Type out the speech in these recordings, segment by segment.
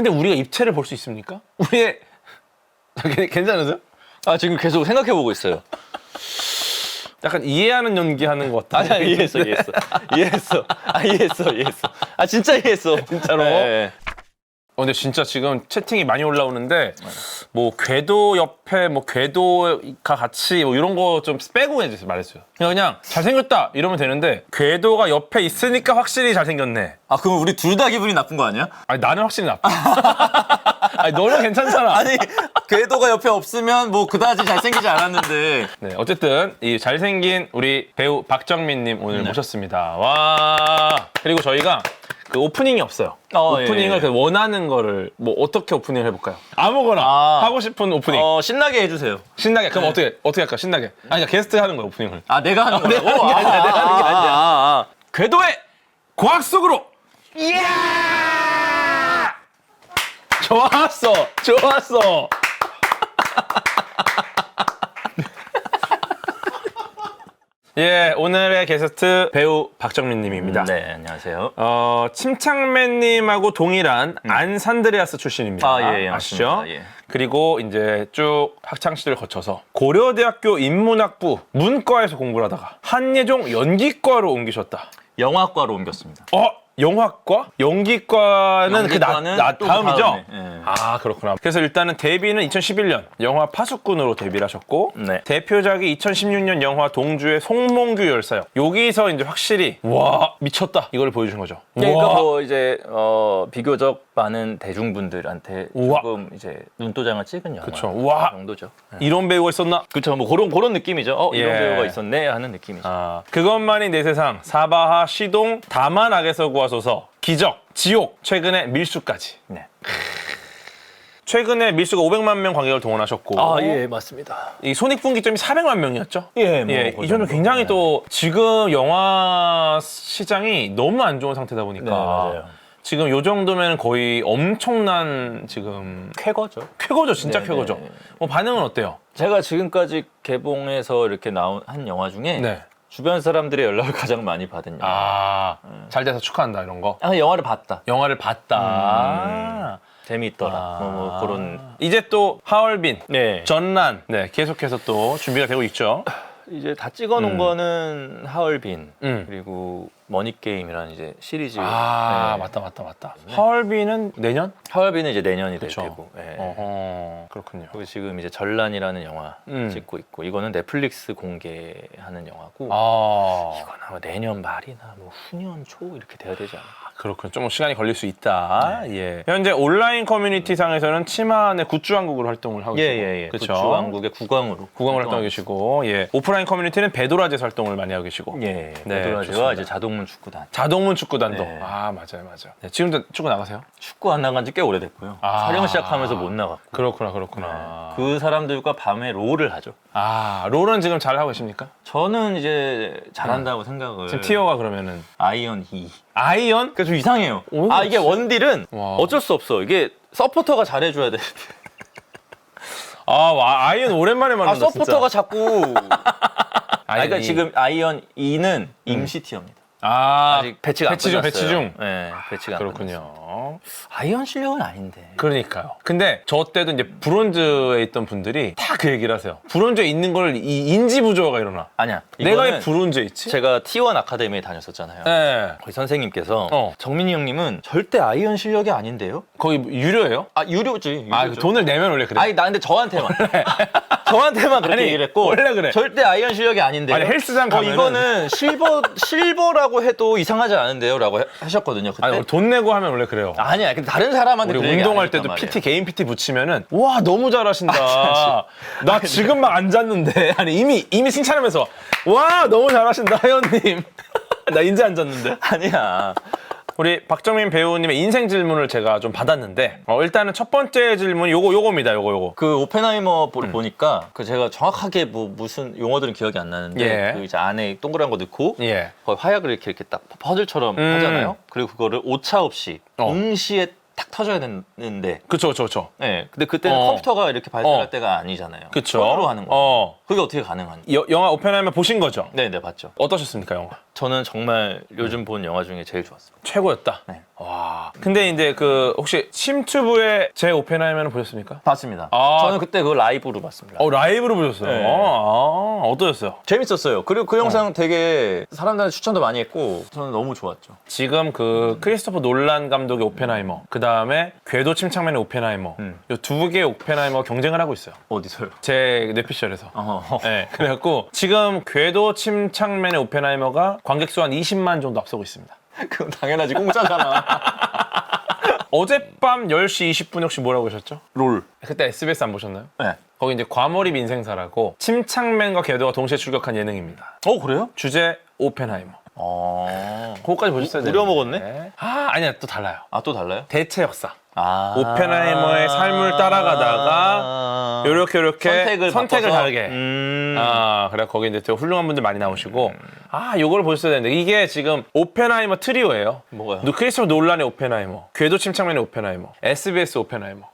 근데 우리가 입체를 볼 수 있습니까? 우리의 괜찮으세요? 아 지금 계속 생각해보고 있어요. 약간 이해하는 연기하는 것 같아. 아니야 이해했어. 이해했어. 아 진짜 이해했어. 진짜로? 네. 근데 진짜 지금 채팅이 많이 올라오는데 뭐 궤도 옆에 뭐 궤도가 같이 뭐 이런 거 좀 빼고 해주세요. 말해주세요. 그냥 잘생겼다 이러면 되는데 궤도가 옆에 있으니까 확실히 잘생겼네. 아 그럼 우리 둘 다 기분이 나쁜 거 아니야? 아니 나는 확실히 나빠. 아니 너는 괜찮잖아. 아니 궤도가 옆에 없으면 뭐 그다지 잘생기지 않았는데. 네, 어쨌든 이 잘생긴 우리 배우 박정민님 오늘 모셨습니다. 와. 그리고 저희가 그 오프닝이 없어요. 오프닝을 예. 그 원하는 거를 뭐 어떻게 오프닝을 해볼까요? 아무거나 하고 싶은 오프닝. 신나게 해주세요. 신나게. 그럼 어떻게 할까? 신나게. 아니 그러니까 게스트 하는 거야 오프닝을. 아 내가 하는 거라고? 내가 하는 게 아니야. 내가 하는 게 아니야. 궤도에 과학 속으로. 이야! 좋았어. 예, 오늘의 게스트 배우 박정민님입니다. 네 안녕하세요. 침착맨님하고 동일한 안산드레아스 출신입니다. 아, 예, 아시죠? 맞습니다. 예. 그리고 이제 쭉 학창 시절을 거쳐서 고려대학교 인문학부 문과에서 공부를 하다가 한예종 연기과로 옮기셨다. 영화과로 옮겼습니다. 영화과? 연기과는 그 또 다음이죠? 다음에, 예. 아 그렇구나. 그래서 일단은 데뷔는 2011년 영화 파수꾼으로 데뷔를 하셨고 네. 대표작이 2016년 영화 동주의 송몽규 열사역. 여기서 이제 확실히 와 미쳤다 이걸 보여주신 거죠. 그러니까 우와. 뭐 이제 비교적 많은 대중분들한테 우와. 조금 이제 눈도장을 찍은 영화 그쵸. 우와. 정도죠. 네. 이런 배우가 있었나? 그렇죠. 뭐 그런 느낌이죠. 이런 예. 배우가 있었네 하는 느낌이죠. 그것만이 내 세상, 사바하, 시동, 다만 악에서 구하소서, 기적, 지옥, 최근에 밀수까지. 네. 최근에 밀수가 500만 명 관객을 동원하셨고 예 맞습니다. 이 손익분기점이 400만 명이었죠? 예, 뭐 예, 그 이 정도 정도. 굉장히 네. 또 지금 영화 시장이 너무 안 좋은 상태다 보니까 네, 맞아요. 지금 요 정도면 거의 엄청난 지금 쾌거죠. 쾌거죠, 진짜 네, 쾌거죠. 네. 뭐 반응은 어때요? 제가 지금까지 개봉해서 이렇게 나온 한 영화 중에 네. 주변 사람들의 연락을 가장 많이 받은 영화. 잘 돼서 축하한다 이런 거. 영화를 봤다. 영화를 봤다. 재미있더라. 뭐 그런. 이제 또 하얼빈, 네. 전란, 네 계속해서 또 준비가 되고 있죠. 이제 다 찍어놓은 거는 하얼빈 음. 그리고 머니게임이라는 이제 시리즈. 아 네. 맞다. 하얼빈은 내년? 하얼빈은 이제 내년이 될 그쵸. 테고. 네. 어허, 그렇군요. 그리고 지금 이제 전란이라는 영화 음. 찍고 있고 이거는 넷플릭스 공개하는 영화고 이건 아마 내년 말이나 뭐 후년 초 이렇게 돼야 되지 않을까. 그렇군요. 좀 시간이 걸릴 수 있다. 예. 현재 온라인 커뮤니티 상에서는 치마안의 굿즈왕국으로 활동을 하고 계시고, 그렇죠. 굿즈왕국의 국왕으로 활동하고 계시고, 예. 오프라인 커뮤니티는 배도라지에서 활동을 많이 하고 계시고, 예, 네, 베드라지와 좋습니다. 이제 자동문 축구단. 자동문 축구단도. 네. 맞아요. 네, 지금도 축구 나가세요? 축구 안 나간 지 꽤 오래됐고요. 촬영 시작하면서 못 나갔고. 그렇구나. 그 사람들과 밤에 롤을 하죠. 롤은 지금 잘 하고 계십니까? 저는 이제 잘한다고 생각을. 지금 티어가 그러면은 아이언 2. 아이언? 그러니까 좀 이상해요. 오, 이게 원딜은 와. 어쩔 수 없어. 이게 서포터가 잘해줘야 돼. 아이언 오랜만에 만난다. 서포터가 자꾸. 아이언 그러니까 2. 지금 아이언 2는 임시 티어입니다. 아직 배치가 안 끝났어요. 배치 중. 네, 배치가 안 끝났어요. 그렇군요. 아이언 실력은 아닌데. 그러니까요. 근데 저 때도 이제 브론즈에 있던 분들이 다 그 얘기를 하세요. 브론즈에 있는 걸 이 인지 부조화가 일어나. 아니야. 내가 왜 이거는 브론즈에 있지? 제가 T1 아카데미에 다녔었잖아요. 네. 거기 선생님께서 어. 정민이 형님은 절대 아이언 실력이 아닌데요? 거기 유료예요? 유료지. 그 돈을 내면 원래 그래. 나 근데 저한테만. 저한테만 그렇게 아니, 얘기를 했고. 원래 그래. 절대 아이언 실력이 아닌데요. 아니, 헬스장 가면은 이거는 실버라고 해도 이상하지 않은데요? 라고 하셨거든요. 그때. 아니, 돈 내고 하면 원래 그래요. 아니야. 근데 다른 사람한테 우리 그 얘기 운동할 안 했단 때도 말이에요. PT 개인 PT 붙이면은 와 너무 잘하신다. 나 지금 막 앉았는데 아니 이미 칭찬하면서 와 너무 잘하신다 회원님. 나 인제 앉았는데. 아니야. 우리 박정민 배우님의 인생 질문을 제가 좀 받았는데 일단은 첫 번째 질문이 요겁니다. 요거. 그 오펜하이머 보니까 그 제가 정확하게 뭐 무슨 용어들은 기억이 안 나는데 예. 그 이제 안에 동그란 거 넣고 예. 거의 화약을 이렇게 딱 퍼즐처럼 하잖아요. 그리고 그거를 오차 없이 동시에 딱 터져야 되는데. 그쵸. 네. 근데 그때는 컴퓨터가 이렇게 발달할 때가 아니잖아요. 그쵸. 손으로 하는 거. 그게 어떻게 가능하니? 영화 오펜하이머 보신 거죠? 네, 봤죠. 어떠셨습니까 영화? 저는 정말 요즘 본 영화 중에 제일 좋았어요. 최고였다. 네. 와. 근데 이제 그 혹시 심튜브의 제 오펜하이머는 보셨습니까? 봤습니다. 아. 저는 그때 그거 라이브로 봤습니다. 라이브로 보셨어요? 네. 어떠셨어요? 재밌었어요. 그리고 그 영상 되게 사람들한테 추천도 많이 했고 저는 너무 좋았죠. 지금 그 크리스토퍼 놀란 감독의 오펜하이머, 그 다음에 궤도 침착맨의 오펜하이머, 이 두 개의 오펜하이머 경쟁을 하고 있어요. 어디서요? 제 뇌피셜에서. 어. 네, 그래갖고 지금 궤도 침착맨의 오펜하이머가 관객 수 한 20만 정도 앞서고 있습니다. 그건 당연하지. 공짜잖아. 어젯밤 10시 20분 혹시 뭐라고 보셨죠? 롤. 그때 SBS 안 보셨나요? 네. 거기 이제 과몰입 인생사라고 침착맨과 궤도가 동시에 출격한 예능입니다. 그래요? 주제 오펜하이머. 그거까지 보셨어야 돼요. 우려먹었네? 아니야, 또 달라요. 또 달라요? 대체 역사. 아. 오펜하이머의 삶을 따라가다가 요렇게 선택을 바꿔서? 하게. 그래 거기 이제 되게 훌륭한 분들 많이 나오시고 요걸 보셨어야 되는데 이게 지금 오펜하이머 트리오예요. 뭐가요? 크리스토퍼 놀란의 오펜하이머, 궤도 침착맨의 오펜하이머, SBS 오펜하이머.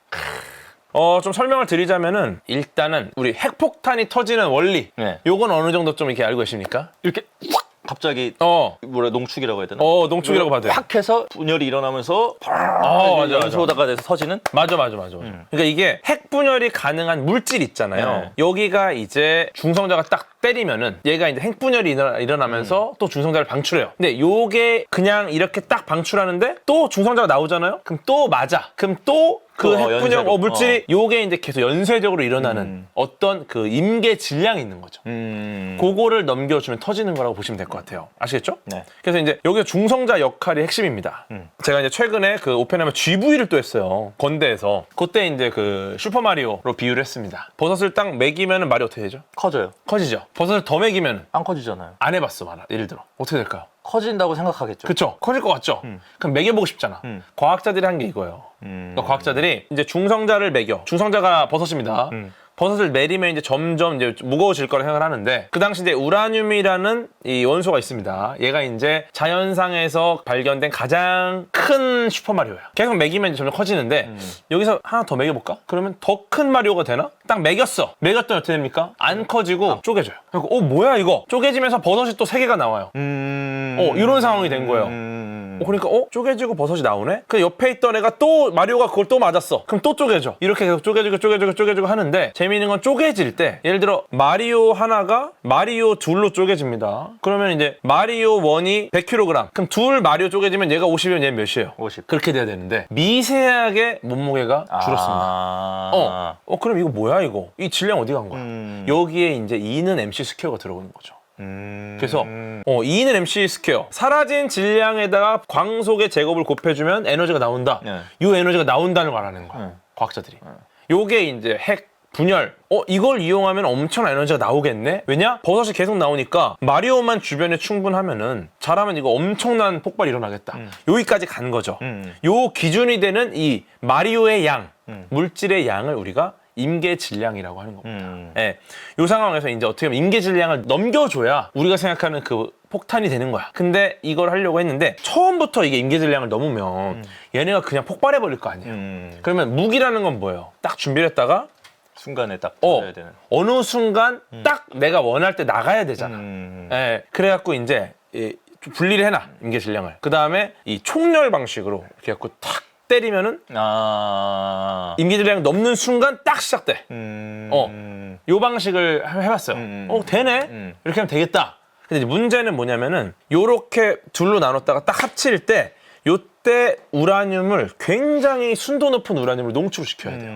좀 설명을 드리자면은 일단은 우리 핵폭탄이 터지는 원리. 네. 요건 어느 정도 좀 이렇게 알고 계십니까? 이렇게 확 갑자기 농축이라고 해야 되나? 농축이라고 봐도 돼요. 확 해서 분열이 일어나면서 맞아. 연소다가 돼서 터지는? 맞아. 그러니까 이게 핵 분열이 가능한 물질 있잖아요. 네. 여기가 이제 중성자가 딱 때리면은 얘가 이제 핵 분열이 일어나면서 또 중성자를 방출해요. 근데 요게 그냥 이렇게 딱 방출하는데 또 중성자가 나오잖아요. 그럼 또 맞아. 그럼 또 그 핵분열 연쇄로. 물질이 요게 이제 계속 연쇄적으로 일어나는 어떤 그 임계 질량이 있는 거죠. 그거를 넘겨주면 터지는 거라고 보시면 될 것 같아요. 아시겠죠? 네. 그래서 이제 여기서 중성자 역할이 핵심입니다. 제가 이제 최근에 그 오펜하이머 GV를 또 했어요. 건대에서. 그때 이제 그 슈퍼마리오로 비유를 했습니다. 버섯을 딱 먹이면 말이 어떻게 되죠? 커져요. 커지죠. 버섯을 더 먹이면 안 커지잖아요. 안 해봤어, 말아. 예를 들어. 어떻게 될까요? 커진다고 생각하겠죠. 그쵸? 커질 것 같죠? 그럼 먹여보고 싶잖아. 과학자들이 한 게 이거예요. 그러니까 과학자들이 이제 중성자를 먹여. 중성자가 버섯입니다. 버섯을 내리면 이제 점점 이제 무거워질 거라 생각을 하는데 그 당시 이제 우라늄이라는 이 원소가 있습니다. 얘가 이제 자연상에서 발견된 가장 큰 슈퍼마리오야. 계속 먹이면 이제 점점 커지는데 여기서 하나 더 먹여볼까? 그러면 더 큰 마리오가 되나? 딱 먹였어. 먹였더니 어떻게 됩니까? 안 커지고 쪼개져요. 그리고 뭐야 이거? 쪼개지면서 버섯이 또 3개가 나와요. 이런 상황이 된 거예요. 그러니까 쪼개지고 버섯이 나오네? 그 옆에 있던 애가 또 마리오가 그걸 또 맞았어. 그럼 또 쪼개져. 이렇게 계속 쪼개지고 하는데 재미있는 건 쪼개질 때 예를 들어 마리오 하나가 마리오 둘로 쪼개집니다. 그러면 이제 마리오 1이 100kg. 그럼 둘 마리오 쪼개지면 얘가 50이면 얘는 몇이에요? 50. 그렇게 돼야 되는데 미세하게 몸무게가 줄었습니다. 그럼 이거 뭐야 이거? 이 질량 어디 간 거야? 여기에 이제 E는 MC 스퀘어가 들어오는 거죠. 그래서 E는 MC 스퀘어 사라진 질량에다가 광속의 제곱을 곱해주면 에너지가 나온다. 네. 이 에너지가 나온다는 걸 알아내는 거야. 과학자들이. 요게 이제 핵 분열. 이걸 이용하면 엄청난 에너지가 나오겠네? 왜냐? 버섯이 계속 나오니까 마리오만 주변에 충분하면은 잘하면 이거 엄청난 폭발이 일어나겠다. 여기까지 간 거죠. 요 기준이 되는 이 마리오의 양, 물질의 양을 우리가 임계 질량이라고 하는 겁니다. 예. 이 상황에서 이제 어떻게 보면 임계 질량을 넘겨줘야 우리가 생각하는 그 폭탄이 되는 거야. 근데 이걸 하려고 했는데 처음부터 이게 임계 질량을 넘으면 얘네가 그냥 폭발해버릴 거 아니야. 그러면 무기라는 건 뭐예요? 딱 준비를 했다가 순간에 딱 터져야 되는. 어느 순간 딱 내가 원할 때 나가야 되잖아. 예. 그래갖고 이제 좀 분리를 해놔, 임계 질량을. 그 다음에 이 총열 방식으로 이렇게 해갖고 탁 때리면은 임계 질량 넘는 순간 딱 시작돼. 요 방식을 해봤어요. 되네. 이렇게 하면 되겠다. 근데 이제 문제는 뭐냐면은 요렇게 둘로 나눴다가 딱 합칠 때 요때 우라늄을 굉장히 순도 높은 우라늄을 농축을 시켜야 돼요.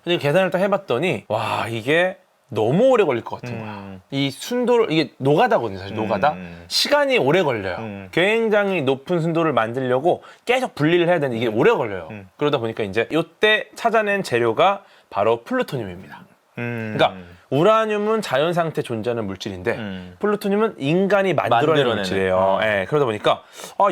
근데 계산을 딱 해봤더니 와 이게 너무 오래 걸릴 것 같은 거야. 이 순도를 이게 노가다거든요. 사실 노가다. 시간이 오래 걸려요. 굉장히 높은 순도를 만들려고 계속 분리를 해야 되는데 이게 오래 걸려요. 그러다 보니까 이제 이때 찾아낸 재료가 바로 플루토늄입니다. 그러니까 우라늄은 자연 상태 존재하는 물질인데 플루토늄은 인간이 만들어낸 물질이에요. 예, 그러다 보니까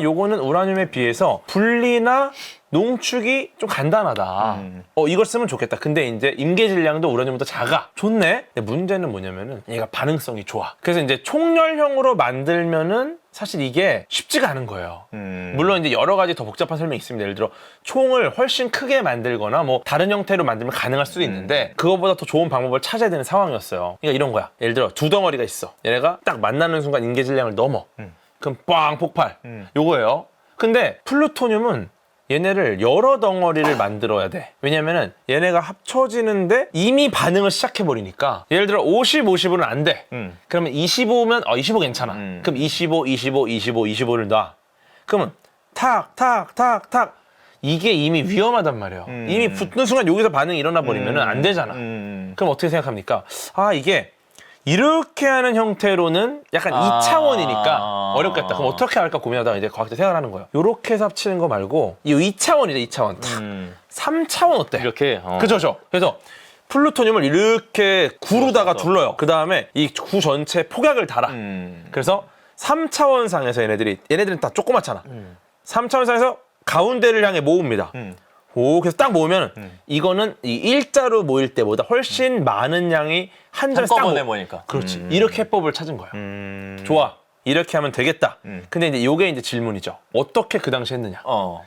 요거는 우라늄에 비해서 분리나 농축이 좀 간단하다. 이걸 쓰면 좋겠다. 근데 이제 임계 질량도 우라늄보다 작아. 좋네. 근데 문제는 뭐냐면은 얘가 반응성이 좋아. 그래서 이제 총열형으로 만들면은 사실 이게 쉽지가 않은 거예요. 물론 이제 여러 가지 더 복잡한 설명이 있습니다. 예를 들어 총을 훨씬 크게 만들거나 뭐 다른 형태로 만들면 가능할 수도 있는데 그거보다 더 좋은 방법을 찾아야 되는 상황이었어요. 그러니까 이런 거야. 예를 들어 두 덩어리가 있어. 얘네가 딱 만나는 순간 임계 질량을 넘어. 그럼 빵 폭발. 요거예요. 근데 플루토늄은 얘네를 여러 덩어리를 만들어야 돼. 왜냐면은 얘네가 합쳐지는데 이미 반응을 시작해버리니까 예를 들어 50, 50은 안 돼. 그러면 25면 25 괜찮아. 그럼 25, 25, 25, 25를 놔. 그러면 탁, 탁, 탁, 탁. 이게 이미 위험하단 말이에요. 이미 붙는 순간 여기서 반응이 일어나 버리면 안 되잖아. 그럼 어떻게 생각합니까? 아, 이게 이렇게 하는 형태로는 약간 2차원이니까 어렵겠다. 그럼 어떻게 할까 고민하다가 이제 과학자 생각을 하는 거예요. 이렇게 해서 합치는 거 말고 이 2차원이죠, 2차원. 탁. 3차원 어때? 이렇게. 그죠. 그래서 플루토늄을 이렇게 구로다가 둘러요. 그 다음에 이 구 전체에 폭약을 달아. 그래서 3차원 상에서 얘네들은 다 조그맣잖아. 3차원 상에서 가운데를 향해 모읍니다. 오, 그래서 딱 모으면 이거는 이 일자로 모일 때보다 훨씬 많은 양이 한 점에 딱 한꺼번에 모이니까. 그렇지. 이렇게 해법을 찾은 거예요. 좋아. 이렇게 하면 되겠다. 근데 이제 요게 이제 질문이죠. 어떻게 그 당시 했느냐.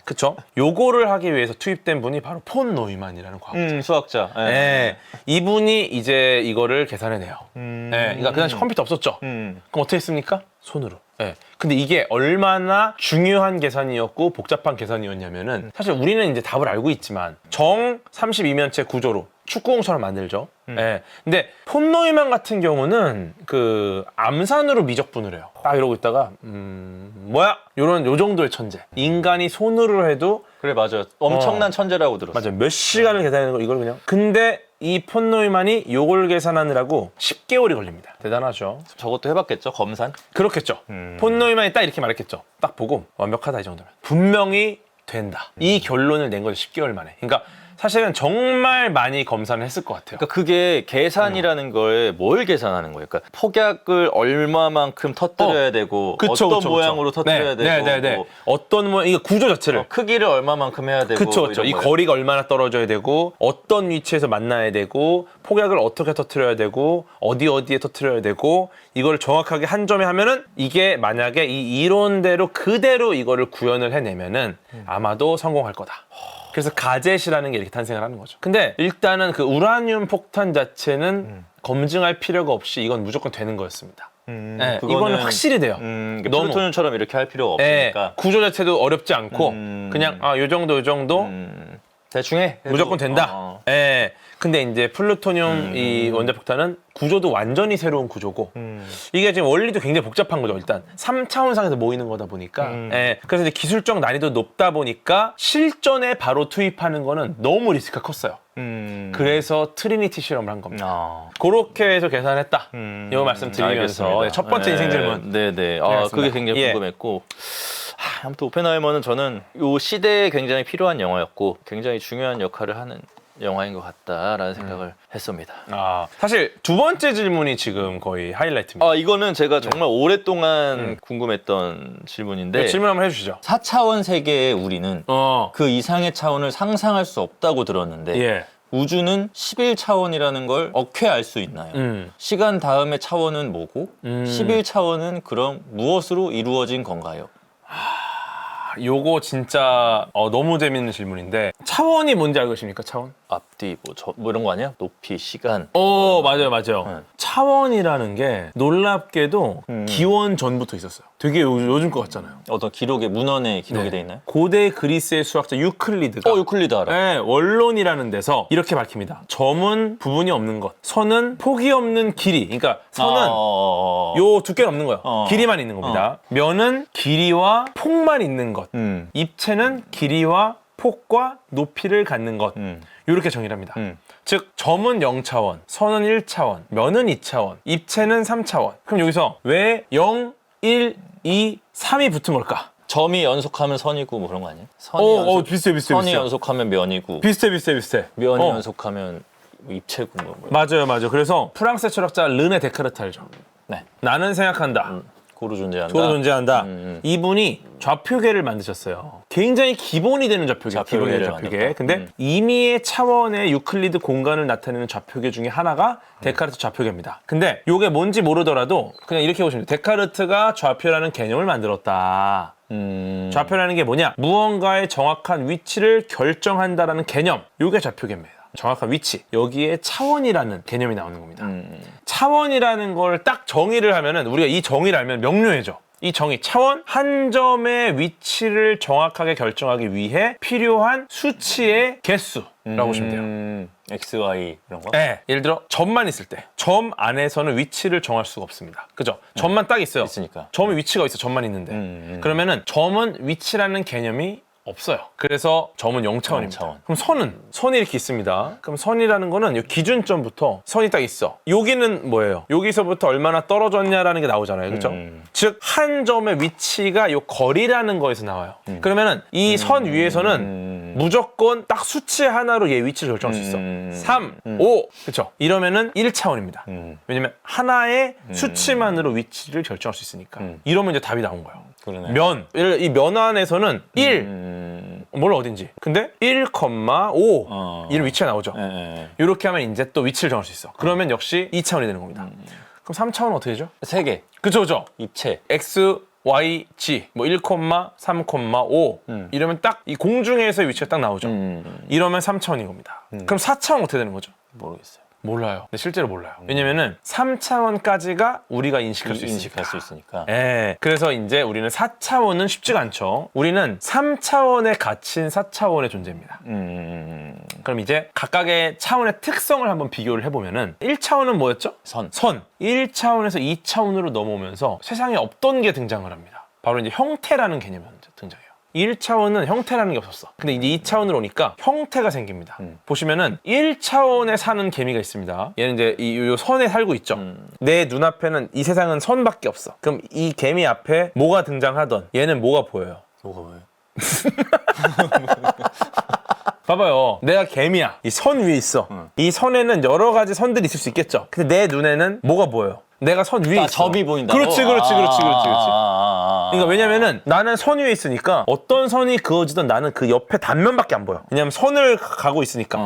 그쵸? 요거를 하기 위해서 투입된 분이 바로 폰 노이만이라는 과학자. 수학자. 네. 이분이 이제 이거를 계산해내요. 네. 그러니까 그 당시 컴퓨터 없었죠. 그럼 어떻게 했습니까? 손으로. 네. 근데 이게 얼마나 중요한 계산이었고 복잡한 계산이었냐면은 사실 우리는 이제 답을 알고 있지만 정 32면체 구조로 축구공처럼 만들죠. 네. 근데 폰 노이만 같은 경우는 그 암산으로 미적분을 해요. 딱 이러고 있다가 뭐야? 요 정도의 천재. 인간이 손으로 해도 그래, 맞아. 엄청난 천재라고 들었어. 맞아. 몇 시간을 계산하는 거 이걸 그냥. 근데 이 폰 노이만이 요걸 계산하느라고 10개월이 걸립니다. 대단하죠. 저것도 해봤겠죠? 검산? 그렇겠죠. 폰 노이만이 딱 이렇게 말했겠죠. 딱 보고 완벽하다 이 정도면. 분명히 된다. 이 결론을 낸 거죠. 10개월 만에. 그러니까 사실은 정말 많이 검사를 했을 것 같아요. 그러니까 그게 계산이라는 거에 뭘 계산하는 거예요? 그러니까 폭약을 얼마만큼 터뜨려야 되고 어떤 모양으로 터뜨려야 되고 네. 어떤 모양, 이게 구조 자체를 크기를 얼마만큼 해야 되고 그쵸. 이 거예요? 거리가 얼마나 떨어져야 되고 어떤 위치에서 만나야 되고 폭약을 어떻게 터뜨려야 되고 어디에 터뜨려야 되고 이걸 정확하게 한 점에 하면은 이게 만약에 이 이론대로 그대로 이거를 구현을 해내면은 아마도 성공할 거다. 그래서 가젯이라는 게 이렇게 탄생을 하는 거죠. 근데 일단은 그 우라늄 폭탄 자체는 검증할 필요가 없이 이건 무조건 되는 거였습니다. 네, 이거는 확실히 돼요. 플루토늄처럼 이렇게 할 필요가 없으니까. 구조 자체도 어렵지 않고 그냥 요 정도 대충 해. 무조건 된다. 예. 근데 이제 플루토늄 이 원자폭탄은 구조도 완전히 새로운 구조고 이게 지금 원리도 굉장히 복잡한 거죠. 일단 3차원상에서 모이는 거다 보니까 예. 그래서 이제 기술적 난이도 높다 보니까 실전에 바로 투입하는 거는 너무 리스크가 컸어요. 그래서 트리니티 실험을 한 겁니다. 그렇게 해서 계산했다. 이거 말씀드리면서 알겠습니다. 첫 번째 인생 질문. 네네. 그게 굉장히 예. 궁금했고. 아무튼 오펜하이머는 저는 이 시대에 굉장히 필요한 영화였고 굉장히 중요한 역할을 하는 영화인 것 같다라는 생각을 했습니다. 사실 두 번째 질문이 지금 거의 하이라이트입니다. 이거는 제가 정말 오랫동안 궁금했던 질문인데 네, 질문 한번 해주시죠. 4차원 세계의 우리는 그 이상의 차원을 상상할 수 없다고 들었는데 예. 우주는 11차원이라는 걸 어떻게 알 수 있나요? 시간 다음의 차원은 뭐고 11차원은 그럼 무엇으로 이루어진 건가요? 요거 진짜 너무 재밌는 질문인데 차원이 뭔지 알고 계십니까? 차원? 앞뒤 뭐 이런 거 아니야? 높이, 시간. 맞아요. 차원이라는 게 놀랍게도 기원 전부터 있었어요. 되게 요즘 거 같잖아요. 어떤 기록에 문헌에 기록이 돼 있나요? 고대 그리스의 수학자 유클리드가 유클리드 알아. 네, 원론이라는 데서 이렇게 밝힙니다. 점은 부분이 없는 것, 선은 폭이 없는 길이. 그러니까 선은 요 두께는 없는 거예요. 길이만 있는 겁니다. 면은 길이와 폭만 있는 것. 입체는 길이와 폭과 높이를 갖는 것. 이렇게 정의를 합니다. 즉 점은 0차원, 선은 1차원, 면은 2차원, 입체는 3차원. 그럼 여기서 왜 0, 1, 2, 3이 붙은 걸까? 점이 연속하면 선이고 뭐 그런 거 아니에요? 선이 비슷해. 선이 연속하면 면이고 비슷해. 면이 연속하면 입체고 뭐. 맞아요. 그래서 프랑스 철학자 르네 데카르트 알죠? 네. 나는 생각한다. 고루 존재한다. 고루 존재한다. 이분이 좌표계를 만드셨어요. 굉장히 기본이 되는 좌표계. 기본의 좌표계. 근데 임의의 차원의 유클리드 공간을 나타내는 좌표계 중에 하나가 데카르트 좌표계입니다. 근데 이게 뭔지 모르더라도 그냥 이렇게 보시면 돼요. 데카르트가 좌표라는 개념을 만들었다. 좌표라는 게 뭐냐? 무언가의 정확한 위치를 결정한다라는 개념. 이게 좌표계입니다. 정확한 위치. 여기에 차원이라는 개념이 나오는 겁니다. 차원이라는 걸 딱 정의를 하면은 우리가 이 정의를 알면 명료해져. 이 정의, 차원, 한 점의 위치를 정확하게 결정하기 위해 필요한 수치의 개수라고 보시면 돼요. X, Y 이런 거? 네. 예를 들어 점만 있을 때 점 안에서는 위치를 정할 수가 없습니다. 그죠? 점만 딱 있어요. 있으니까. 점의 위치가 있어. 점만 있는데. 그러면은 점은 위치라는 개념이 없어요. 그래서 점은 0차원입니다. 0차원. 그럼 선이 이렇게 있습니다. 그럼 선이라는 거는 이 기준점부터 선이 딱 있어. 여기는 뭐예요? 여기서부터 얼마나 떨어졌냐라는 게 나오잖아요. 그렇죠? 즉 한 점의 위치가 이 거리라는 거에서 나와요. 그러면은 이 선 위에서는 무조건 딱 수치 하나로 얘 위치를 결정할 수 있어. 3, 5. 그렇죠? 이러면은 1차원입니다. 왜냐면 하나의 수치만으로 위치를 결정할 수 있으니까. 이러면 이제 답이 나온 거예요. 그러네. 이 면 안에서는 1, 몰라 어딘지. 근데 1,5 이런 위치가 나오죠. 이렇게 하면 이제 또 위치를 정할 수 있어. 그러면 역시 2차원이 되는 겁니다. 그럼 3차원은 어떻게 되죠? 3개. 그죠. 입체. X, Y, G 뭐 1,3,5 이러면 딱 이 공중에서의 위치가 딱 나오죠. 이러면 3차원인 겁니다. 그럼 4차원 어떻게 되는 거죠? 모르겠어요. 몰라요. 근데 실제로 몰라요. 왜냐면은 3차원까지가 우리가 인식할 수 있으니까. 예. 그래서 이제 우리는 4차원은 쉽지가 않죠. 우리는 3차원에 갇힌 4차원의 존재입니다. 그럼 이제 각각의 차원의 특성을 한번 비교를 해보면은 1차원은 뭐였죠? 선. 1차원에서 2차원으로 넘어오면서 세상에 없던 게 등장을 합니다. 바로 이제 형태라는 개념이 등장해요. 1차원은 형태라는 게 없었어. 근데 이제 2차원으로 오니까 형태가 생깁니다. 보시면은 1차원에 사는 개미가 있습니다. 얘는 이제 이 선에 살고 있죠. 내 눈앞에는 이 세상은 선밖에 없어. 그럼 이 개미 앞에 뭐가 등장하던 얘는 뭐가 보여요? 뭐가 뭐예요? 봐봐요. 내가 개미야. 이 선 위에 있어. 이 선에는 여러 가지 선들이 있을 수 있겠죠. 근데 내 눈에는 뭐가 보여요? 내가 선 위에 있어. 점이 보인다고? 그렇지. 그러니까 왜냐면은 나는 선 위에 있으니까 어떤 선이 그어지든 나는 그 옆에 단면밖에 안 보여. 왜냐면 선을 가고 있으니까.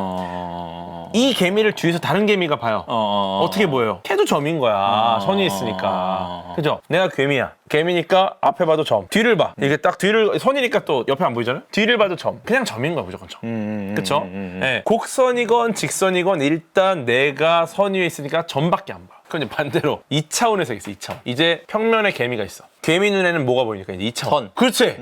이 개미를 뒤에서 다른 개미가 봐요. 어떻게 보여요? 걔도 점인 거야. 선 위에 있으니까. 그죠? 내가 개미야. 개미니까 앞에 봐도 점. 뒤를 봐. 이게 딱 선이니까 또 옆에 안 보이잖아요? 뒤를 봐도 점. 그냥 점인 거야, 무조건 점. 그쵸? 네. 곡선이건 직선이건 일단 내가 선 위에 있으니까 점밖에 안 봐. 그럼 이제 반대로 2차원에서 있어, 2차원. 이제 평면에 개미가 있어. 개미 눈에는 뭐가 보이니까 이제 2차원. 선. 그렇지.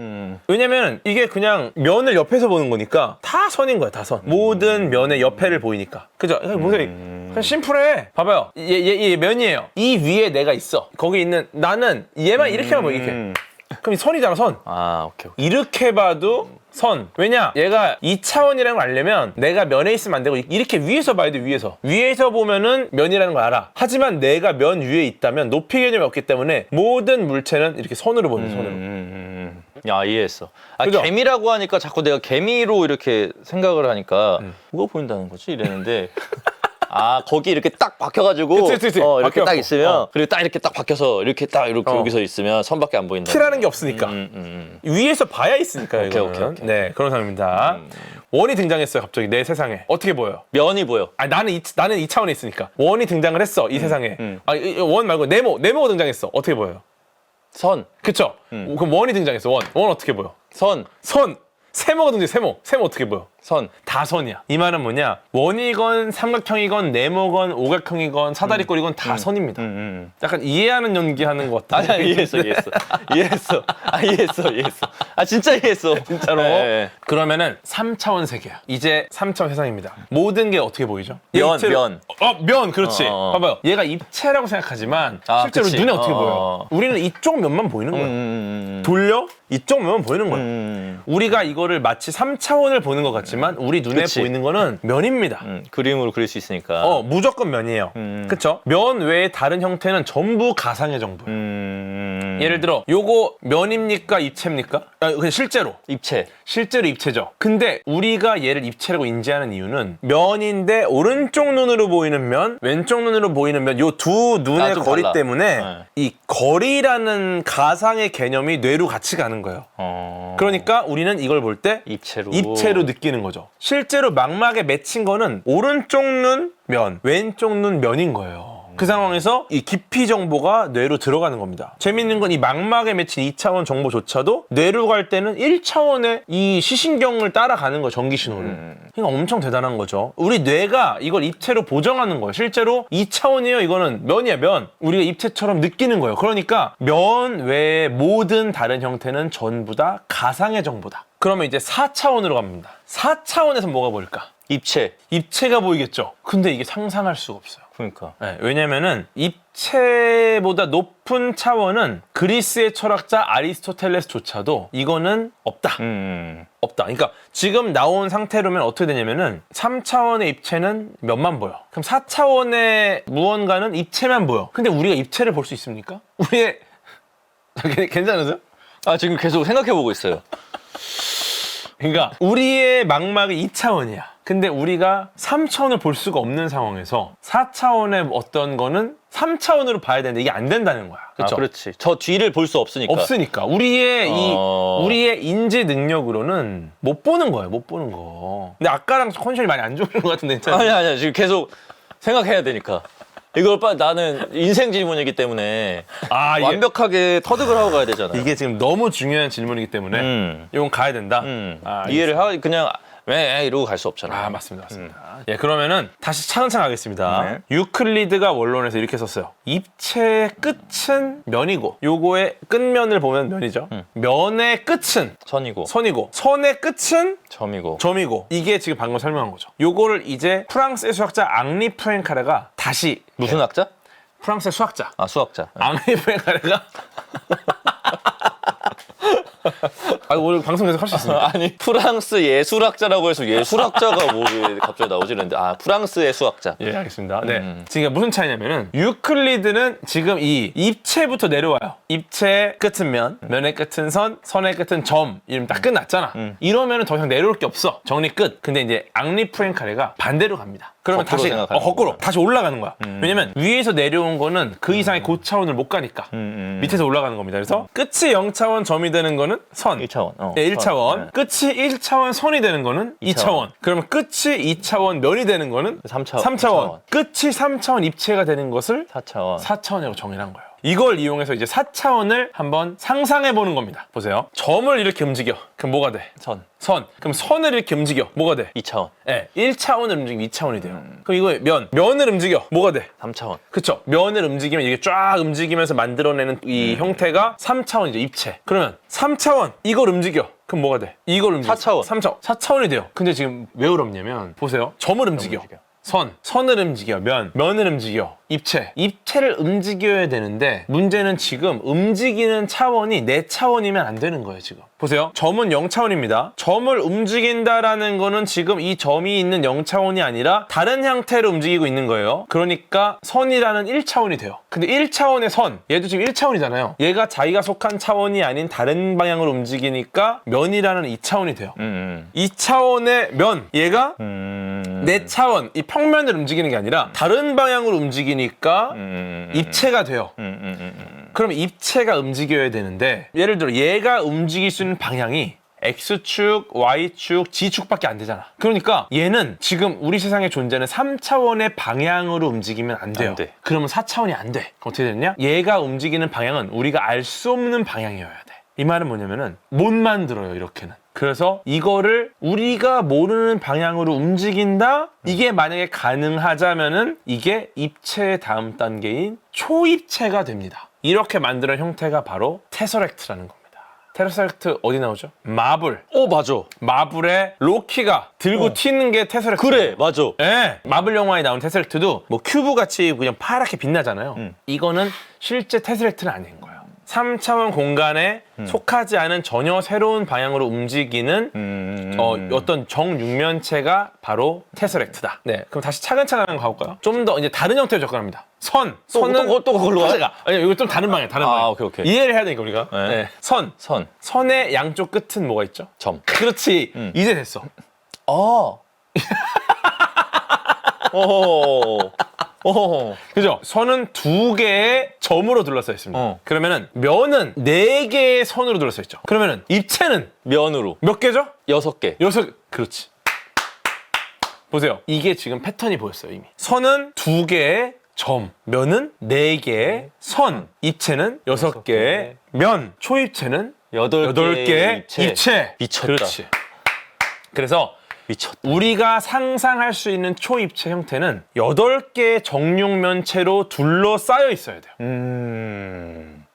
왜냐면 이게 그냥 면을 옆에서 보는 거니까 다 선인 거야, 다 선. 모든 면의 옆에를 보이니까. 그죠? 보세요. 그냥 심플해. 봐봐요. 얘 면이에요. 이 위에 내가 있어. 거기 있는 나는 얘만 이렇게만 보여, 이렇게. 그럼 이 선이잖아, 선. 오케이. 이렇게 봐도 선. 왜냐? 얘가 2차원이라는 걸 알려면 내가 면에 있으면 안 되고 이렇게 위에서 봐야 돼, 위에서. 위에서 보면은 면이라는 걸 알아. 하지만 내가 면 위에 있다면 높이 개념이 없기 때문에 모든 물체는 이렇게 선으로 보는 선으로. 야, 이해했어. 그죠? 개미라고 하니까 자꾸 내가 개미로 이렇게 생각을 하니까 뭐가 보인다는 거지? 이랬는데 거기 이렇게 딱 박혀가지고 그치. 이렇게 박혀갖고. 딱 있으면 그리고 딱 이렇게 딱 박혀서 이렇게 딱 이렇게 여기서 있으면 선밖에 안 보인다. 티라는 게 없으니까. 위에서 봐야 있으니까. 오케이. 네, 그런 상황입니다. 원이 등장했어요, 갑자기 내 세상에. 어떻게 보여요? 면이 보여. 나는 2차원에 있으니까. 원이 등장을 했어, 이 세상에. 원 말고 네모가 등장했어. 어떻게 보여요? 선. 그쵸? 그럼 원이 등장했어, 원 어떻게 보여? 선. 세모가 등장해, 세모 어떻게 보여? 선. 다 선이야. 이 말은 뭐냐? 원이건 삼각형이건 네모건 오각형이건 사다리꼴이건 다 선입니다. 약간 이해하는 연기하는 것 같아. 이해했어. 이해했어. 진짜 이해했어. 진짜로. 네. 그러면은 3차원 세계야. 이제 3차원 세상입니다. 모든 게 어떻게 보이죠? 면. 그렇지. 봐봐요. 얘가 입체라고 생각하지만 실제로 그치. 눈에 어떻게 보여요? 우리는 이쪽 면만 보이는 거야. 돌려? 이쪽 면만 보이는 거야. 우리가 이거를 마치 3차원을 보는 것 같지만 우리 눈에 그치. 보이는 거는 면입니다. 그림으로 그릴 수 있으니까. 무조건 면이에요. 그쵸? 면 외에 다른 형태는 전부 가상의 정보예요. 예를 들어 요거 면입니까? 입체입니까? 그냥 실제로 입체죠. 근데 우리가 얘를 입체라고 인지하는 이유는 면인데 오른쪽 눈으로 보이는 면, 왼쪽 눈으로 보이는 면, 요 두 눈의 좀 거리 달라. 때문에 네. 이 거리라는 가상의 개념이 뇌로 같이 가는 거예요. 그러니까 우리는 이걸 볼 때 입체로 느끼는 거죠. 실제로 망막에 맺힌 거는 오른쪽 눈 면, 왼쪽 눈 면인 거예요. 그 상황에서 이 깊이 정보가 뇌로 들어가는 겁니다. 재밌는 건 이 망막에 맺힌 2차원 정보조차도 뇌로 갈 때는 1차원의 이 시신경을 따라가는 거예요. 전기 신호를. 그러니까 엄청 대단한 거죠. 우리 뇌가 이걸 입체로 보정하는 거예요. 실제로 2차원이에요. 이거는 면이야, 면. 우리가 입체처럼 느끼는 거예요. 그러니까 면 외의 모든 다른 형태는 전부 다 가상의 정보다. 그러면 이제 4차원으로 갑니다. 4차원에서 뭐가 보일까? 입체. 입체가 보이겠죠. 근데 이게 상상할 수가 없어요. 그러니까. 네, 왜냐면은 입체보다 높은 차원은 그리스의 철학자 아리스토텔레스조차도 이거는 없다. 없다. 그러니까 지금 나온 상태로면 어떻게 되냐면은 3차원의 입체는 몇만 보여. 그럼 4차원의 무언가는 입체만 보여. 근데 우리가 입체를 볼 수 있습니까? 우리의 괜찮으세요? 아, 지금 계속 생각해보고 있어요. 그러니까 우리의 망막이 2차원이야. 근데 우리가 3차원을 볼 수가 없는 상황에서 4차원의 어떤 거는 3차원으로 봐야 되는데 이게 안 된다는 거야. 그렇죠? 아, 그렇지. 저 뒤를 볼 수 없으니까. 없으니까. 우리의 인지 능력으로는 못 보는 거예요. 못 보는 거. 근데 아까랑 컨디션이 많이 안 좋은 것 같은데 괜찮아요? 아니야. 지금 계속 생각해야 되니까. 이걸 빨리 나는 인생 질문이기 때문에 아, 완벽하게 터득을 하고 가야 되잖아. 이게 지금 너무 중요한 질문이기 때문에 이건 가야 된다. 아, 이해를 하고 그냥 왜 이러고 갈 수 없잖아. 아, 맞습니다. 예, 그러면은 다시 차근차근 하겠습니다. 네. 유클리드가 원론에서 이렇게 썼어요. 입체의 끝은 면이고 요거의 끝면을 보면 면이죠. 면의 끝은 선이고 선이고 선의 끝은 점이고. 점이고 이게 지금 방금 설명한 거죠. 요거를 이제 프랑스의 수학자 앙리 프랭카레가 다시 무슨 학자? 프랑스의 수학자 아, 수학자. 앙리 프랭카레가 아, 오늘 방송 계속 할 수 있습니다. 아니, 프랑스 예술학자라고 해서 예술학자가 뭐 갑자기 나오지 않는데, 아, 프랑스의 수학자. 예, 알겠습니다. 네. 지금 무슨 차이냐면은 유클리드는 지금 이 입체부터 내려와요. 입체의 끝은 면, 면의 끝은 선, 선의 끝은 점. 이러면 딱 끝났잖아. 이러면은 더 이상 내려올 게 없어. 정리 끝. 근데 이제 앙리 프랭카레가 반대로 갑니다. 그러면 거꾸로 다시 생각하는 거꾸로 거구나. 다시 올라가는 거야. 왜냐면 위에서 내려온 거는 그 이상의 고차원을 못 가니까 밑에서 올라가는 겁니다. 그래서 끝이 0차원 점이 되는 거는 선. 1차원. 네, 1차원. 네. 끝이 1차원 선이 되는 거는 2차원. 그러면 끝이 2차원 면이 되는 거는 3차원. 3차원. 끝이 3차원 입체가 되는 것을 4차원. 4차원이라고 정의한 거예요. 이걸 이용해서 이제 4차원을 한번 상상해 보는 겁니다. 보세요. 점을 이렇게 움직여. 그럼 뭐가 돼? 선. 선. 그럼 선을 이렇게 움직여. 뭐가 돼? 2차원. 네, 1차원을 움직이면 2차원이 돼요. 그럼 이거 면을 움직여. 뭐가 돼? 3차원. 그쵸. 면을 움직이면 이게 쫙 움직이면서 만들어내는 이 형태가 3차원이죠. 입체. 그러면 3차원 이걸 움직여. 그럼 뭐가 돼? 이걸 움직여. 4차원. 3차원. 4차원이 돼요. 근데 지금 왜 어렵냐면 보세요. 점을 움직여. 선을 움직여. 면을 움직여. 입체를 움직여야 되는데 문제는 지금 움직이는 차원이 4차원이면 안 되는 거예요. 지금 보세요. 점은 0차원입니다. 점을 움직인다라는 거는 지금 이 점이 있는 0차원이 아니라 다른 형태로 움직이고 있는 거예요. 그러니까 선이라는 1차원이 돼요. 근데 1차원의 선, 얘도 지금 1차원이잖아요. 얘가 자기가 속한 차원이 아닌 다른 방향으로 움직이니까 면이라는 2차원이 돼요. 2차원의 면, 얘가 4차원, 이 평면을 움직이는 게 아니라 다른 방향으로 움직이니까 입체가 돼요. 그럼 입체가 움직여야 되는데 예를 들어 얘가 움직일 수 있는 방향이 X축, Y축, G축밖에 안 되잖아. 그러니까 얘는 지금 우리 세상에 존재하는 3차원의 방향으로 움직이면 안 돼요. 안 돼. 그러면 4차원이 안 돼. 어떻게 되느냐? 얘가 움직이는 방향은 우리가 알 수 없는 방향이어야 돼. 이 말은 뭐냐면은 못 만들어요, 이렇게는. 그래서 이거를 우리가 모르는 방향으로 움직인다? 이게 만약에 가능하자면은 이게 입체의 다음 단계인 초입체가 됩니다. 이렇게 만드는 형태가 바로 테서렉트라는 겁니다. 테서렉트 어디 나오죠? 마블. 맞아. 마블에 로키가 들고 튀는 게 테서렉트. 그래, 맞아. 예. 마블 영화에 나온 테서렉트도 뭐 큐브같이 그냥 파랗게 빛나잖아요. 이거는 실제 테서렉트는 아닌 거예요. 3차원 공간에 속하지 않은 전혀 새로운 방향으로 움직이는 어떤 정육면체가 바로 테서렉트다. 네, 그럼 다시 차근차근 가볼까요? 좀 더 이제 다른 형태로 접근합니다. 선은 또 그걸로 가요? 아니 이거 좀 다른 방향, 다른 방향. 오케이. 이해를 해야 되니까 우리가. 네. 네. 선. 선의 양쪽 끝은 뭐가 있죠? 점. 그렇지. 이제 됐어. 그죠? 선은 2개의 점으로 둘러싸여 있습니다. 그러면은 면은 4개의 선으로 둘러싸여 있죠. 그러면은 입체는 면으로. 몇 개죠? 6개. 6. 그렇지. 보세요. 이게 지금 패턴이 보였어요, 이미. 선은 2개의 점, 면은 4개, 선, 입체는 6개, 면, 초입체는 8개, 입체. 미쳤다. 그렇지. 그래서 미쳤다. 우리가 상상할 수 있는 초입체 형태는 8개의 정육면체로 둘러싸여 있어야 돼요.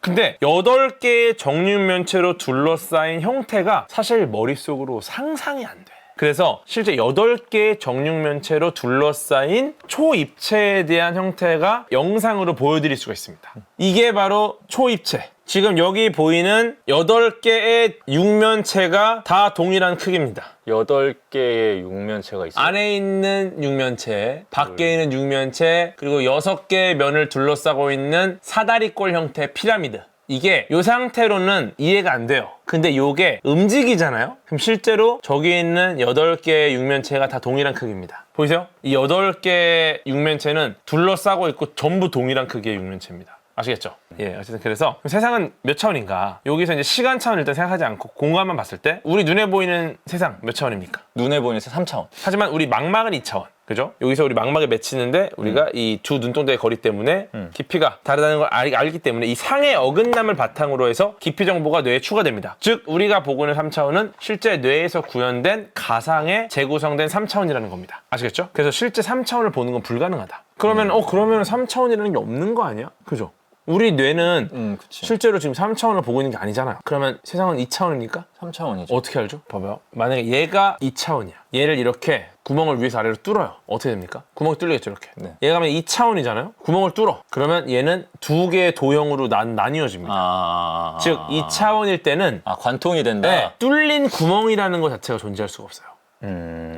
근데 8개의 정육면체로 둘러싸인 형태가 사실 머릿속으로 상상이 안 돼. 그래서 실제 8개의 정육면체로 둘러싸인 초입체에 대한 형태가 영상으로 보여드릴 수가 있습니다. 이게 바로 초입체. 지금 여기 보이는 8개의 육면체가 다 동일한 크기입니다. 8개의 육면체가 있어요. 안에 있는 육면체, 밖에 있는 육면체, 그리고 6개의 면을 둘러싸고 있는 사다리꼴 형태의 피라미드. 이게 이 상태로는 이해가 안 돼요. 근데 이게 움직이잖아요? 그럼 실제로 저기 있는 8개의 육면체가 다 동일한 크기입니다. 보이세요? 이 8개의 육면체는 둘러싸고 있고 전부 동일한 크기의 육면체입니다. 아시겠죠? 예, 어쨌든 그래서 세상은 몇 차원인가? 여기서 이제 시간 차원을 일단 생각하지 않고 공간만 봤을 때 우리 눈에 보이는 세상 몇 차원입니까? 눈에 보이는 3차원. 하지만 우리 망막은 2차원. 그죠? 여기서 우리 망막에 맺히는데 우리가 이 두 눈동자의 거리 때문에 깊이가 다르다는 걸 알기 때문에 이 상의 어긋남을 바탕으로 해서 깊이 정보가 뇌에 추가됩니다. 즉 우리가 보고 있는 3차원은 실제 뇌에서 구현된 가상의 재구성된 3차원이라는 겁니다. 아시겠죠? 그래서 실제 3차원을 보는 건 불가능하다. 그러면 그러면 3차원이라는 게 없는 거 아니야? 그죠? 우리 뇌는 그치. 실제로 지금 3차원을 보고 있는 게 아니잖아요. 그러면 세상은 2차원입니까? 3차원이죠. 어떻게 알죠? 봐봐요. 만약에 얘가 2차원이야. 얘를 이렇게 구멍을 위에서 아래로 뚫어요. 어떻게 됩니까? 구멍이 뚫리겠죠, 이렇게. 네. 얘가 하면 2차원이잖아요? 구멍을 뚫어. 그러면 얘는 2개의 도형으로 나뉘어집니다. 즉, 2차원일 때는 관통이 된다. 네, 뚫린 구멍이라는 것 자체가 존재할 수가 없어요.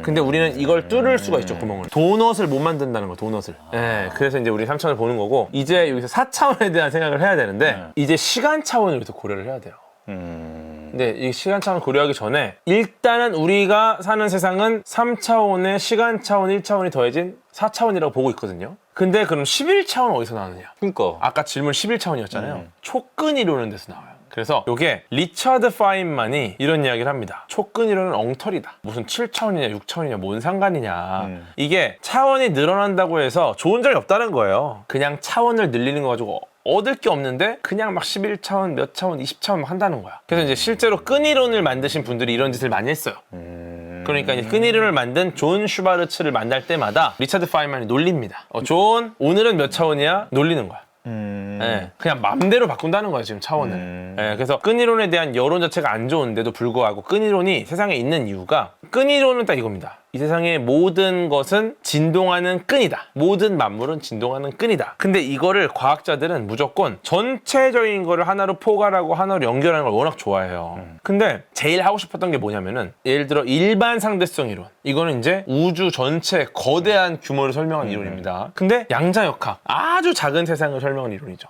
근데 우리는 이걸 뚫을 수가 있죠, 구멍을. 도넛을 못 만든다는 거, 도넛을. 네, 그래서 이제 우리 3차원을 보는 거고, 이제 여기서 4차원에 대한 생각을 해야 되는데, 이제 시간 차원을 또 고려를 해야 돼요. 근데 이 시간 차원 고려하기 전에 일단은 우리가 사는 세상은 3차원에 시간 차원 1차원이 더해진 4차원이라고 보고 있거든요. 근데 그럼 11차원은 어디서 나오느냐? 그러니까. 아까 질문 11차원이었잖아요. 촉근 이론은 데서 나와요. 그래서 이게 리처드 파인만이 이런 이야기를 합니다. 촉근 이론은 엉터리다. 무슨 7차원이냐 6차원이냐 뭔 상관이냐. 이게 차원이 늘어난다고 해서 좋은 점이 없다는 거예요. 그냥 차원을 늘리는 거 가지고 얻을 게 없는데 그냥 막 11차원, 몇 차원, 20차원 막 한다는 거야. 그래서 이제 실제로 끈이론을 만드신 분들이 이런 짓을 많이 했어요. 그러니까 이제 끈이론을 만든 존 슈바르츠를 만날 때마다 리처드 파인만이 놀립니다. 존, 오늘은 몇 차원이야? 놀리는 거야. 네, 그냥 맘대로 바꾼다는 거예요, 지금 차원을. 네, 그래서 끈이론에 대한 여론 자체가 안 좋은데도 불구하고 끈이론이 세상에 있는 이유가 끈이론은 딱 이겁니다. 이 세상의 모든 것은 진동하는 끈이다. 모든 만물은 진동하는 끈이다. 근데 이거를 과학자들은 무조건 전체적인 거를 하나로 포괄하고 하나로 연결하는 걸 워낙 좋아해요. 근데 제일 하고 싶었던 게 뭐냐면은 예를 들어 일반 상대성 이론. 이거는 이제 우주 전체 거대한 규모를 설명하는 이론입니다. 근데 양자역학, 아주 작은 세상을 설명하는 이론이죠.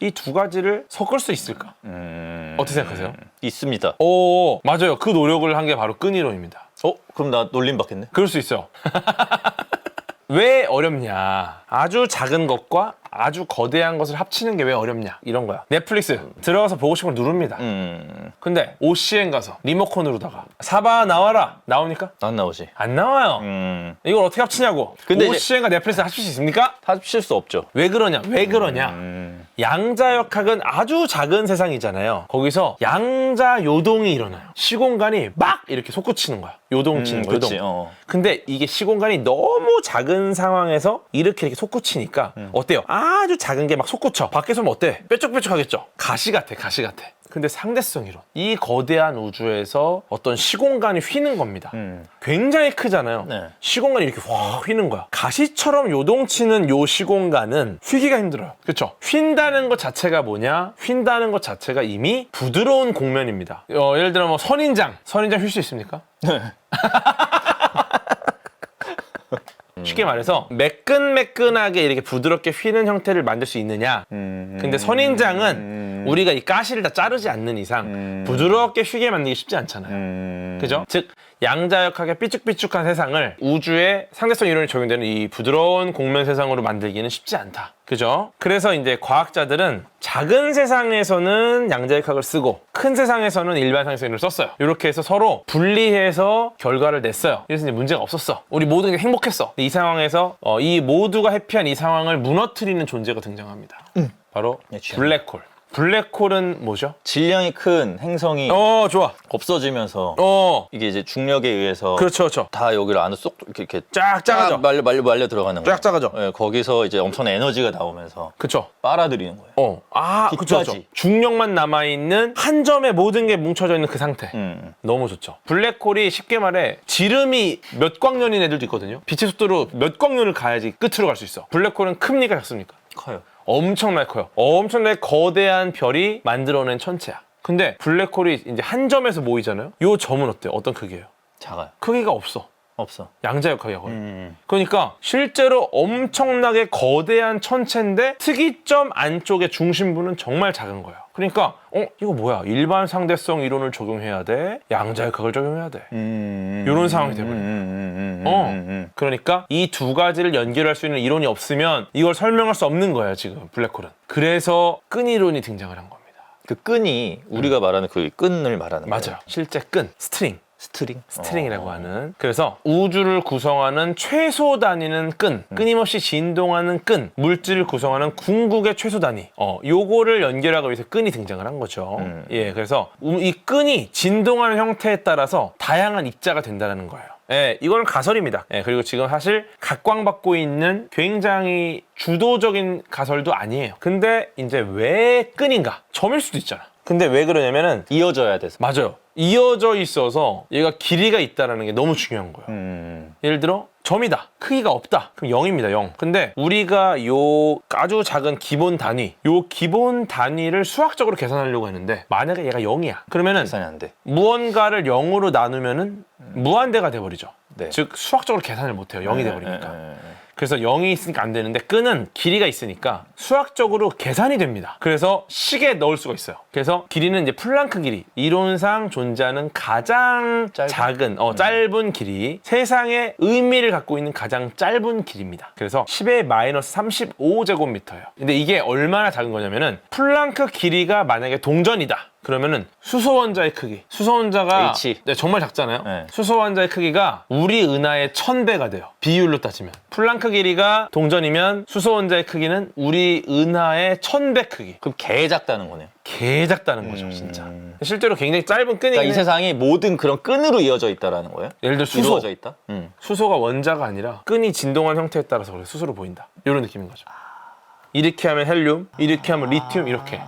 이 두 가지를 섞을 수 있을까? 어떻게 생각하세요? 있습니다. 오, 맞아요. 그 노력을 한 게 바로 끈이론입니다. 그럼 나 놀림 받겠네? 그럴 수 있어요. 왜 어렵냐? 아주 작은 것과 아주 거대한 것을 합치는 게 왜 어렵냐? 이런 거야. 넷플릭스 들어가서 보고 싶은 걸 누릅니다. 근데 OCN 가서 리모컨으로다가 사바 나와라. 나옵니까? 안 나오지. 안 나와요. 이걸 어떻게 합치냐고. 근데 OCN과 넷플릭스 합칠 수 있습니까? 합칠 수 없죠. 왜 그러냐? 왜 그러냐? 양자역학은 아주 작은 세상이잖아요. 거기서 양자 요동이 일어나요. 시공간이 막 이렇게 솟구치는 거야. 요동치는 거, 요동. 그렇지. 근데 이게 시공간이 너무 작은 상황에서 이렇게 솟구치니까 어때요? 아주 작은 게 막 솟구쳐. 밖에서 면 어때? 뾰족뾰족하겠죠? 가시 같아, 가시 같아. 근데 상대성 이론. 이 거대한 우주에서 어떤 시공간이 휘는 겁니다. 굉장히 크잖아요. 네. 시공간이 이렇게 확 휘는 거야. 가시처럼 요동치는 요 시공간은 휘기가 힘들어요. 그렇죠? 휜다는 것 자체가 뭐냐? 휜다는 것 자체가 이미 부드러운 곡면입니다. 예를 들어 뭐 선인장 휠 수 있습니까? 쉽게 말해서 매끈매끈하게 이렇게 부드럽게 휘는 형태를 만들 수 있느냐. 근데 선인장은 우리가 이 가시를 다 자르지 않는 이상 부드럽게 휘게 만들기 쉽지 않잖아요. 그죠? 즉 양자역학의 삐쭉삐쭉한 세상을 우주의 상대성 이론이 적용되는 이 부드러운 공면 세상으로 만들기는 쉽지 않다. 그죠? 그래서 이제 과학자들은 작은 세상에서는 양자역학을 쓰고 큰 세상에서는 일반 상대성 이론을 썼어요. 이렇게 해서 서로 분리해서 결과를 냈어요. 그래서 이제 문제가 없었어. 우리 모두가 행복했어. 이 상황에서 이 모두가 해피한 이 상황을 무너뜨리는 존재가 등장합니다. 바로 블랙홀. 블랙홀은 뭐죠? 질량이 큰 행성이 좋아. 없어지면서 이게 이제 중력에 의해서 그렇죠, 그렇죠. 다 여기를 안으로 쏙 이렇게 쫙 작아져. 말려 들어가는 거예요. 쫙 작아져. 예, 거기서 이제 엄청난 에너지가 나오면서 그쵸. 빨아들이는 거예요. 그쵸, 그쵸. 중력만 남아있는 한 점에 모든 게 뭉쳐져 있는 그 상태. 너무 좋죠. 블랙홀이 쉽게 말해 지름이 몇 광년인 애들도 있거든요. 빛의 속도로 몇 광년을 가야지 끝으로 갈 수 있어. 블랙홀은 큽니까 작습니까? 커요. 엄청나게 커요. 엄청나게 거대한 별이 만들어낸 천체야. 근데 블랙홀이 이제 한 점에서 모이잖아요. 요 점은 어때요? 어떤 크기예요? 작아요. 크기가 없어. 없어. 양자역학이야 거의. 그러니까 실제로 엄청나게 거대한 천체인데 특이점 안쪽의 중심부는 정말 작은 거예요. 그러니까 이거 뭐야? 일반 상대성 이론을 적용해야 돼? 양자역학을 적용해야 돼? 이런 상황이 돼버려요. 그러니까 이 두 가지를 연결할 수 있는 이론이 없으면 이걸 설명할 수 없는 거예요 지금 블랙홀은. 그래서 끈 이론이 등장을 한 겁니다. 그 끈이 우리가 말하는 그 끈을 말하는 거예요. 맞아요. 실제 끈, 스트링? 스트링이라고 하는. 그래서 우주를 구성하는 최소 단위는 끈, 끊임없이 진동하는 끈, 물질을 구성하는 궁극의 최소 단위. 요거를 연결하기 위해서 끈이 등장을 한 거죠. 예, 그래서 이 끈이 진동하는 형태에 따라서 다양한 입자가 된다는 거예요. 예, 이거는 가설입니다. 예, 그리고 지금 사실 각광받고 있는 굉장히 주도적인 가설도 아니에요. 근데 이제 왜 끈인가? 점일 수도 있잖아. 근데 왜 그러냐면은 이어져야 돼서. 맞아요. 이어져 있어서 얘가 길이가 있다는 게 너무 중요한 거예요. 예를 들어 점이다. 크기가 없다. 그럼 0입니다. 0. 근데 우리가 요 아주 작은 기본 단위, 요 기본 단위를 수학적으로 계산하려고 했는데 만약에 얘가 0이야. 그러면은 계산이 안 돼. 무언가를 0으로 나누면은 무한대가 돼버리죠. 네. 즉 수학적으로 계산을 못해요. 0이 돼버리니까. 그래서 0이 있으니까 안 되는데 끈은 길이가 있으니까 수학적으로 계산이 됩니다. 그래서 식에 넣을 수가 있어요. 그래서 길이는 이제 플랑크 길이, 이론상 존재하는 가장 작은 짧은 길이, 세상에 의미를 갖고 있는 가장 짧은 길입니다. 그래서 10의 마이너스 35제곱미터예요. 근데 이게 얼마나 작은 거냐면은 플랑크 길이가 만약에 동전이다. 그러면은 수소 원자의 크기, 수소 원자가 H. 네, 정말 작잖아요. 네. 수소 원자의 크기가 우리 은하의 1000배가 돼요. 비율로 따지면. 플랑크 길이가 동전이면 수소 원자의 크기는 우리 은하의 1000배 크기. 그럼 개 작다는 거네요. 개 작다는 거죠, 진짜. 실제로 굉장히 짧은 끈이긴 그러니까 이 해요. 세상이 모든 그런 끈으로 이어져 있다라는 거예요? 예를 들어 수소. 이루어져 있다? 수소가 원자가 아니라 끈이 진동한 형태에 따라서 그래 수소로 보인다. 이런 느낌인 거죠. 이렇게 하면 헬륨, 이렇게 하면 리튬, 이렇게.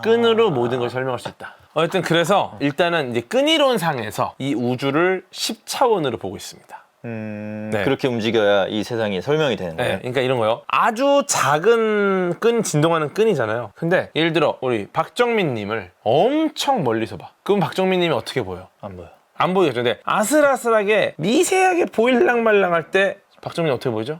끈으로 모든 걸 설명할 수 있다. 어쨌든 그래서 일단은 이제 끈이론상에서 이 우주를 10차원으로 보고 있습니다. 네. 그렇게 움직여야 이 세상이 설명이 되는 거예요? 네, 그러니까 이런 거요. 아주 작은 끈, 진동하는 끈이잖아요. 근데 예를 들어 우리 박정민님을 엄청 멀리서 봐. 그럼 박정민님이 어떻게 보여? 안 보여. 안 보이겠죠. 근데 아슬아슬하게 미세하게 보일랑말랑 할 때 박정민이 어떻게 보이죠?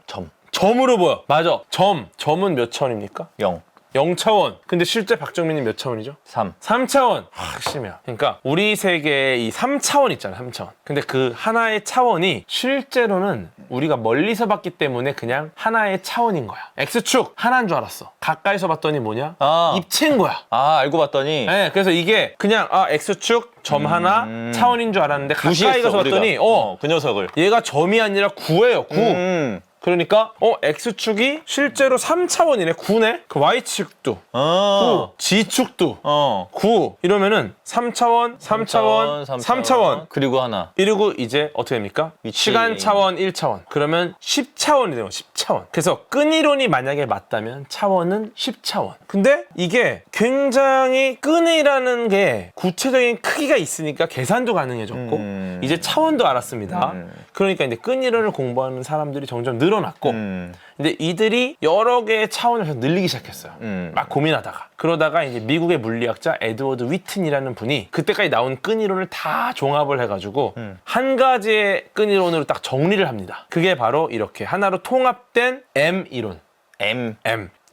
점으로 보여. 맞아. 점은 몇 차원입니까? 0. 0차원. 근데 실제 박정민이 몇 차원이죠? 3. 3차원. 핵심이야. 그러니까 우리 세계의 이 3차원 있잖아요. 3차원. 근데 그 하나의 차원이 실제로는 우리가 멀리서 봤기 때문에 그냥 하나의 차원인 거야. X축 하나인 줄 알았어. 가까이서 봤더니 뭐냐? 입체인 거야. 알고 봤더니 네, 그래서 이게 그냥 X축 점 하나 차원인 줄 알았는데 가까이 가서 봤더니 그 녀석을 얘가 점이 아니라 9예요. 9. 그러니까 X축이 실제로 3차원이네. 9네. 그 Y축도 9, G축도 9 이러면은 3차원, 3차원, 3차원 그리고 하나. 이러고 이제 어떻게 됩니까? 시간 차원 1차원. 그러면 10차원이 돼요. 10차원. 그래서 끈이론이 만약에 맞다면 차원은 10차원. 근데 이게 굉장히 끈이라는 게 구체적인 크기가 있으니까 계산도 가능해졌고 이제 차원도 알았습니다. 그러니까 이제 끈이론을 공부하는 사람들이 점점 늘어났고 근데 이들이 여러 개의 차원에서 늘리기 시작했어요. 막 고민하다가. 그러다가 이제 미국의 물리학자 에드워드 위튼이라는 분이 그때까지 나온 끈이론을 다 종합을 해가지고 한 가지의 끈이론으로 딱 정리를 합니다. 그게 바로 이렇게 하나로 통합된 M 이론. M.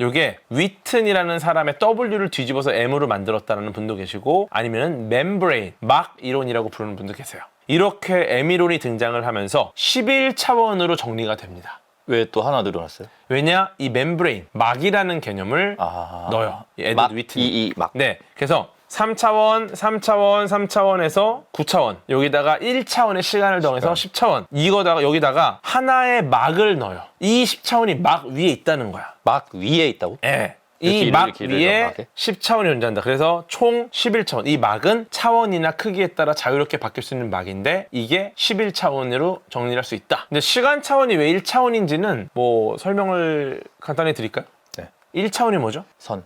요게 위튼이라는 사람의 W를 뒤집어서 M으로 만들었다는 분도 계시고 아니면 멤브레인, 막 이론이라고 부르는 분도 계세요. 이렇게 에미론이 등장을 하면서 11차원으로 정리가 됩니다. 왜 또 하나 늘어났어요? 왜냐? 이 멤브레인, 막이라는 개념을 넣어요. 에드워드 위트니. 이 막. 네, 그래서 3차원, 3차원, 3차원에서 9차원, 여기다가 1차원의 시간을 더해서 10차원, 이거다가 여기다가 하나의 막을 넣어요. 이 10차원이 막 위에 있다는 거야. 막 위에 있다고? 예. 그 이 길을, 막 길을 위에 막에? 10차원이 존재한다. 그래서 총 11차원. 이 막은 차원이나 크기에 따라 자유롭게 바뀔 수 있는 막인데 이게 11차원으로 정리를 할 수 있다. 근데 시간 차원이 왜 1차원인지는 뭐 설명을 간단히 드릴까요? 네. 1차원이 뭐죠? 선.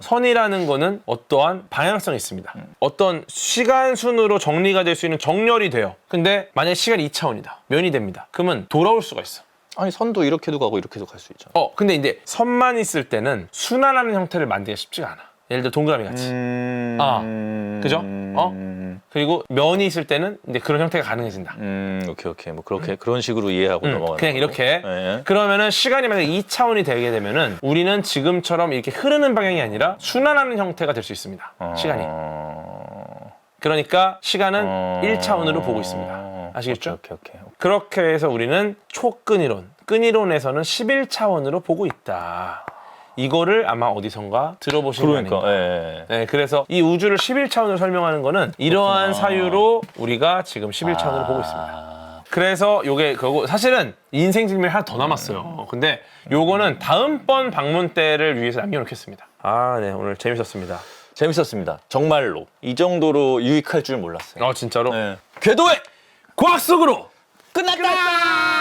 선이라는 거는 어떠한 방향성이 있습니다. 어떤 시간 순으로 정리가 될 수 있는 정렬이 돼요. 근데 만약에 시간이 2차원이다. 면이 됩니다. 그러면 돌아올 수가 있어. 아니 선도 이렇게도 가고 이렇게도 갈 수 있죠. 근데 이제 선만 있을 때는 순환하는 형태를 만들기가 쉽지가 않아. 예를 들어 동그라미 같이. 그죠? 그리고 면이 있을 때는 이제 그런 형태가 가능해진다. 오케이. 뭐 그렇게 그런 식으로 이해하고 넘어가는 그냥 거고. 이렇게. 네. 그러면은 시간이 만약에 2차원이 되게 되면은 우리는 지금처럼 이렇게 흐르는 방향이 아니라 순환하는 형태가 될 수 있습니다. 시간이. 그러니까 시간은 1차원으로 보고 있습니다. 아시겠죠? 오케이. 그렇게 해서 우리는 초끈이론, 끈이론에서는 11차원으로 보고 있다. 이거를 아마 어디선가 들어보신 거 아닌가. 네, 그래서 이 우주를 11차원으로 설명하는 거는 이러한 사유로 우리가 지금 11차원으로 보고 있습니다. 그래서 요게 그거 사실은 인생 질문이 하나 더 남았어요. 근데 요거는 다음번 방문 때를 위해서 남겨놓겠습니다. 네, 오늘 재밌었습니다. 재밌었습니다. 정말로 이 정도로 유익할 줄 몰랐어요. 진짜로? 네. 궤도의 과학 속으로 끝났다!